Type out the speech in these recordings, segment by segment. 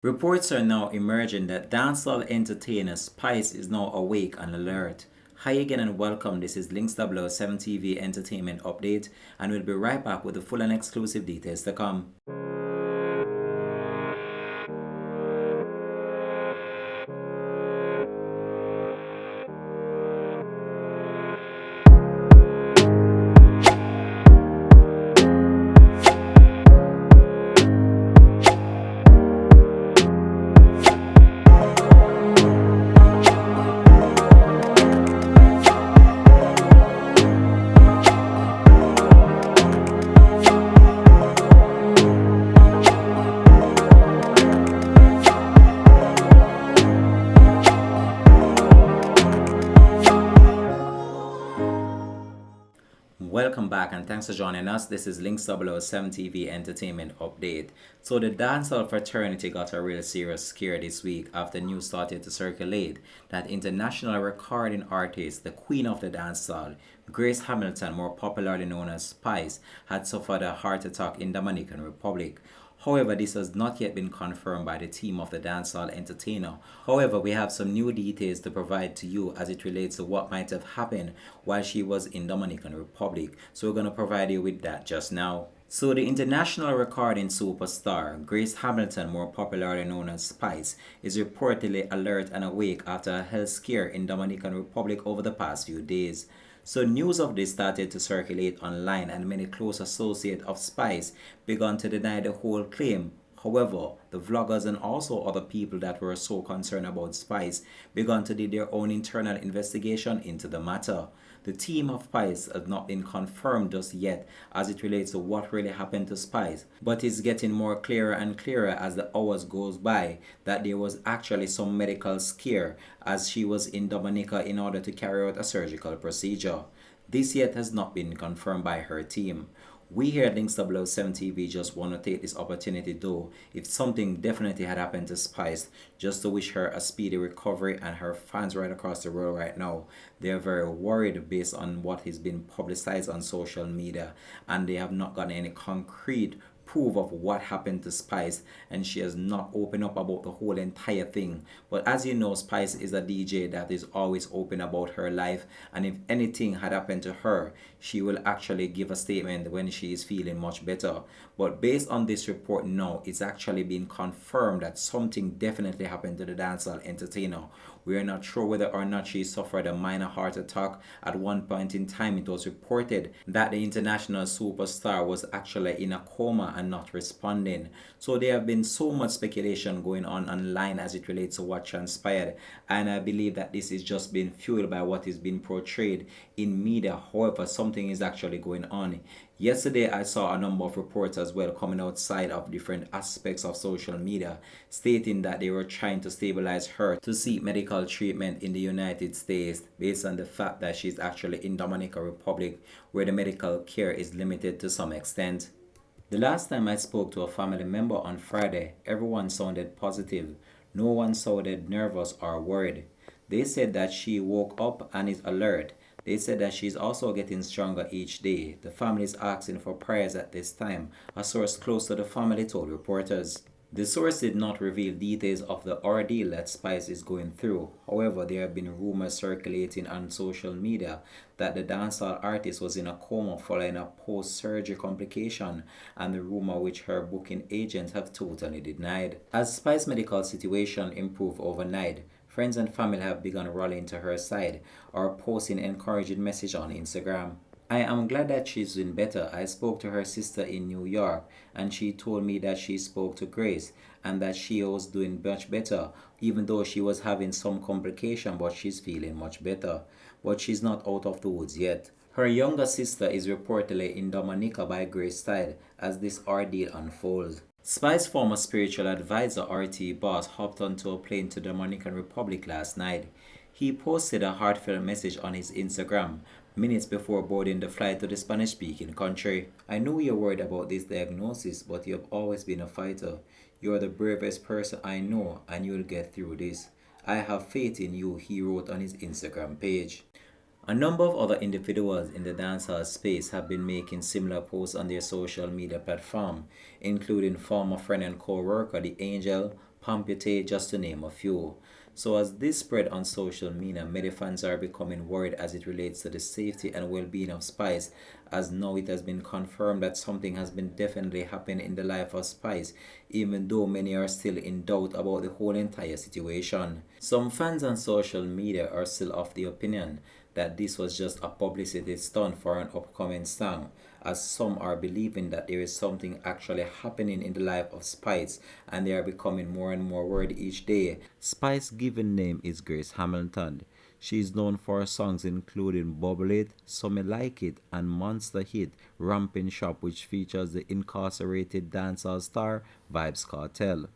Reports are now emerging that dancehall entertainer Spice is now awake and alert. Hi again and welcome. This is Links 007 TV Entertainment Update, and we'll be right back with the full and exclusive details to come. Welcome back and thanks for joining us. This is Links 007 TV Entertainment Update. So the dancehall fraternity got a real serious scare this week after news started to circulate that international recording artist, the queen of the dancehall, Grace Hamilton, more popularly known as Spice, had suffered a heart attack in Dominican Republic. However, this has not yet been confirmed by the team of the dancehall entertainer. However, we have some new details to provide to you as it relates to what might have happened while she was in Dominican Republic. So we're going to provide you with that just now. So the international recording superstar, Grace Hamilton, more popularly known as Spice, is reportedly alert and awake after a health scare in Dominican Republic over the past few days. So news of this started to circulate online and many close associates of Spice began to deny the whole claim. However, the vloggers and also other people that were so concerned about Spice began to do their own internal investigation into the matter. The team of Spice has not been confirmed just yet as it relates to what really happened to Spice, but it's getting more clearer and clearer as the hours goes by that there was actually some medical scare as she was in Dominica in order to carry out a surgical procedure. This yet has not been confirmed by her team. We here at Links 007 TV just want to take this opportunity though, if something definitely had happened to Spice, just to wish her a speedy recovery, and her fans right across the world right now, they are very worried based on what has been publicized on social media, and they have not gotten any concrete proof of what happened to Spice, and she has not opened up about the whole entire thing. But as you know, Spice is a DJ that is always open about her life, and if anything had happened to her, she will actually give a statement when she is feeling much better. But based on this report now, it's actually been confirmed that something definitely happened to the dancehall entertainer. We are not sure whether or not she suffered a minor heart attack. At one point in time, it was reported that the international superstar was actually in a coma and not responding. So there have been so much speculation going on online as it relates to what transpired, and I believe that this is just being fueled by what is being portrayed in media. However, something is actually going on. Yesterday, I saw a number of reports as well coming outside of different aspects of social media stating that they were trying to stabilize her to seek medical treatment in the United States based on the fact that she's actually in Dominican Republic where the medical care is limited to some extent. The last time I spoke to a family member on Friday, everyone sounded positive. No one sounded nervous or worried. They said that she woke up and is alert. They said that she's also getting stronger each day. The family is asking for prayers at this time, a source close to the family told reporters. The source did not reveal details of the ordeal that Spice is going through. However, there have been rumors circulating on social media that the dancehall artist was in a coma following a post-surgery complication, and the rumor which her booking agents have totally denied. As Spice's medical situation improved overnight, friends and family have begun rallying to her side or posting encouraging messages on Instagram. I am glad that she's doing better. I spoke to her sister in New York and she told me that she spoke to Grace and that she was doing much better, even though she was having some complication, but she's feeling much better. But she's not out of the woods yet. Her younger sister is reportedly in Dominica by Grace's side as this ordeal unfolds. Spice's former spiritual advisor RT Boss hopped onto a plane to the Dominican Republic last night. He posted a heartfelt message on his Instagram minutes before boarding the flight to the Spanish-speaking country. I know you're worried about this diagnosis, but you have always been a fighter. You're the bravest person I know and you'll get through this. I have faith in you, he wrote on his Instagram page. A number of other individuals in the dancehall space have been making similar posts on their social media platform, including former friend and co-worker The Angel, Pampute, just to name a few. So, as this spread on social media, many fans are becoming worried as it relates to the safety and well being of Spice, as now it has been confirmed that something has been definitely happening in the life of Spice, even though many are still in doubt about the whole entire situation. Some fans on social media are still of the opinion that this was just a publicity stunt for an upcoming song, as some are believing that there is something actually happening in the life of Spice and they are becoming more and more worried each day. Spice's given name is Grace Hamilton. She is known for her songs including Bubble It, So Me Like It, and monster hit Rampin' Shop, which features the incarcerated dancehall star Vybz Kartel.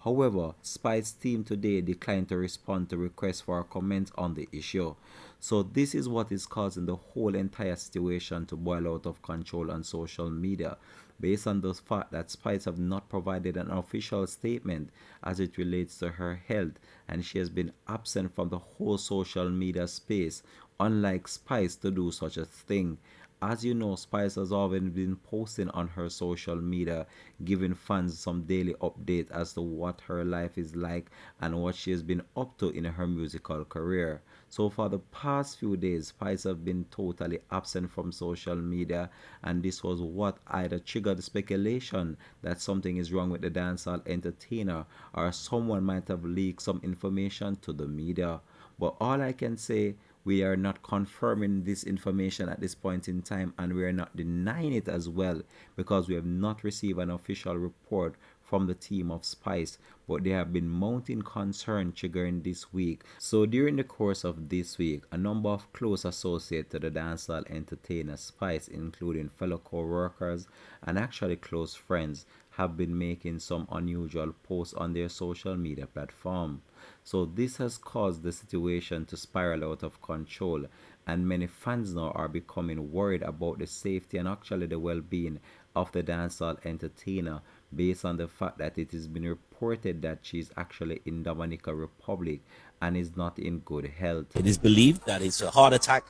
However, Spice's team today declined to respond to requests for a comment on the issue. So this is what is causing the whole entire situation to boil out of control on social media, based on the fact that Spice have not provided an official statement as it relates to her health, and she has been absent from the whole social media space, unlike Spice to do such a thing. As you know, Spice has always been posting on her social media, giving fans some daily update as to what her life is like and what she has been up to in her musical career. So for the past few days, Spice have been totally absent from social media, and this was what either triggered speculation that something is wrong with the dancehall entertainer, or someone might have leaked some information to the media. But all I can say, we are not confirming this information at this point in time, and we are not denying it as well, because we have not received an official report from the team of Spice, but they have been mounting concern triggering this week. So during the course of this week, a number of close associates to the dancehall entertainer Spice, including fellow co-workers and actually close friends, have been making some unusual posts on their social media platform. So this has caused the situation to spiral out of control, and many fans now are becoming worried about the safety and actually the well-being of the dancehall entertainer, based on the fact that it has been reported that she is actually in Dominica Republic and is not in good health. It is believed that it's a heart attack,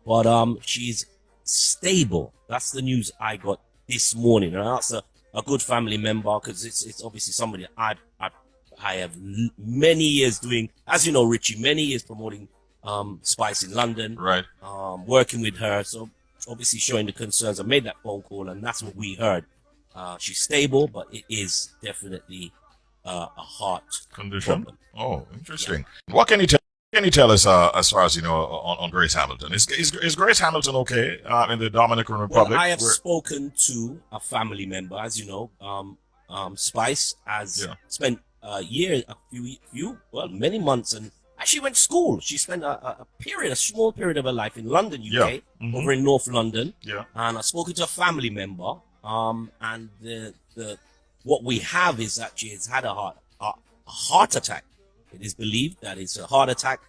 but she's stable. That's the news I got this morning, and that's a good family member, because it's obviously somebody I have many years doing, as you know, Richie, many years promoting Spice in London, Right. working with her. So obviously showing the concerns. I made that phone call, and that's what we heard. She's stable, but it is definitely a heart Condition. problem. Oh, interesting. What can you tell us as far as you know on Grace Hamilton? Is Grace Hamilton okay in the Dominican Republic? Well, I have spoken to a family member, as you know. Spice has spent many months, and actually went to school. She spent a small period of her life in London, UK, over in North London. Yeah. And I've spoken to a family member, and the what we have is that she has had a heart attack. It is believed that it's a heart attack,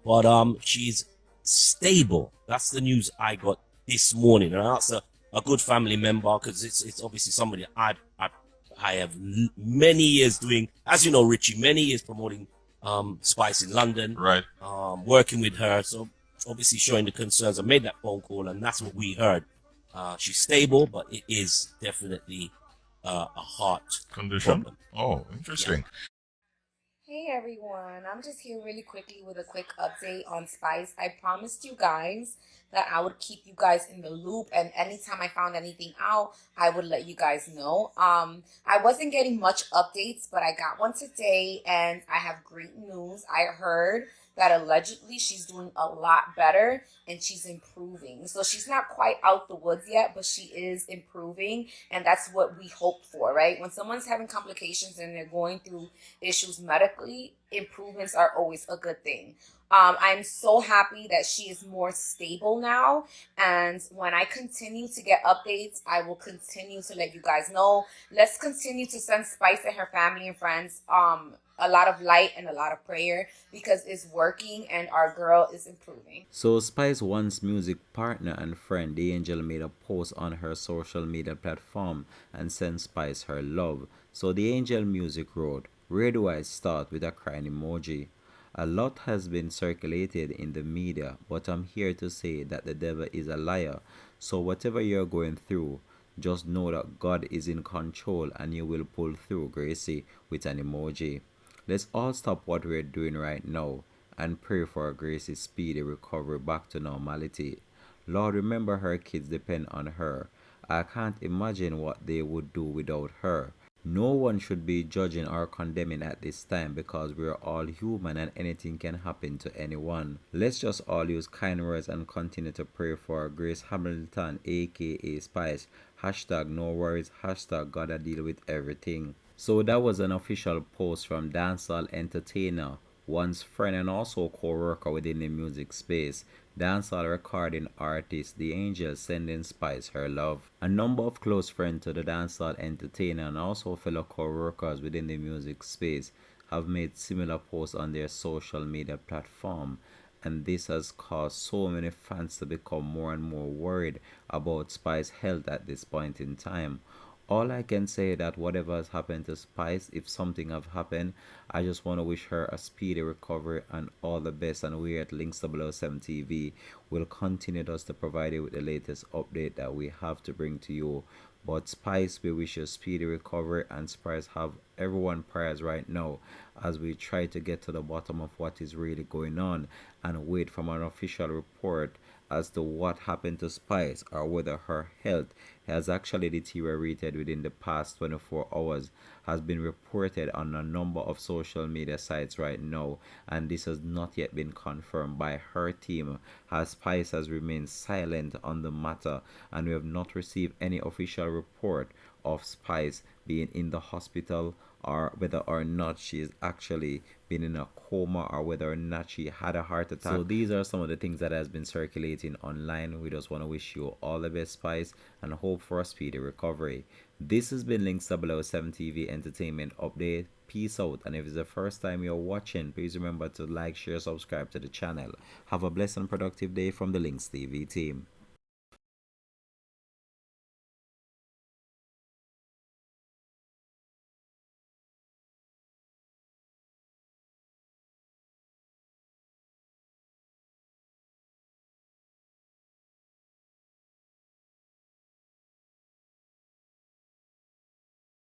but she's stable. That's the news I got this morning, and that's a good family member, because it's obviously somebody I have many years doing, as you know, Richie, many years promoting Spice in London, Right. working with her. So obviously showing the concerns. I made that phone call, and that's what we heard. She's stable, but it is definitely a heart Condition. problem. Oh, interesting. Hey everyone, I'm just here really quickly with a quick update on Spice. I promised you guys that I would keep you guys in the loop, and anytime I found anything out, I would let you guys know. I wasn't getting much updates, but I got one today, and I have great news. I heard that allegedly she's doing a lot better and she's improving. So she's not quite out the woods yet, but she is improving, and that's what we hope for, right? When someone's having complications and they're going through issues medically, improvements are always a good thing. I'm so happy that she is more stable now, and when I continue to get updates, I will continue to let you guys know. Let's continue to send Spice and her family and friends a lot of light and a lot of prayer, because it's working and our girl is improving. So Spice One's music partner and friend The Angel made a post on her social media platform and sent Spice her love. So The Angel Music wrote, "Where do I start?" with a crying emoji. A lot has been circulated in the media, but I'm here to say that the devil is a liar. So whatever you're going through, just know that God is in control and you will pull through, Gracie, with an emoji. Let's all stop what we're doing right now and pray for Grace's speedy recovery back to normality. Lord, remember her kids depend on her. I can't imagine what they would do without her. No one should be judging or condemning at this time because we're all human and anything can happen to anyone. Let's just all use kind words and continue to pray for Grace Hamilton, aka Spice. Hashtag no worries, hashtag gotta deal with everything. So that was an official post from dancehall entertainer, one's friend and also co-worker within the music space, dancehall recording artist The Angel sending Spice her love. A number of close friends to the dancehall entertainer and also fellow co-workers within the music space have made similar posts on their social media platform, and this has caused so many fans to become more and more worried about Spice's health at this point in time. All I can say that whatever has happened to Spice, if something have happened, I just want to wish her a speedy recovery and all the best. And we at Links 007 TV will continue just to provide you with the latest update that we have to bring to you. But Spice, we wish you a speedy recovery, and Spice have everyone prayers right now as we try to get to the bottom of what is really going on and wait from an official report as to what happened to Spice or whether her health has actually deteriorated within the past 24 hours has been reported on a number of social media sites right now, and this has not yet been confirmed by her team as Spice has remained silent on the matter, and we have not received any official report of Spice being in the hospital or whether or not she is actually been in a coma or whether or not she had a heart attack. So these are some of the things that has been circulating online. We just want to wish you all the best, Spice, and hope for a speedy recovery. This has been Links 007 TV Entertainment Update. Peace out, and if it's the first time you're watching, please remember to like, share, subscribe to the channel. Have a blessed and productive day from the Links TV team.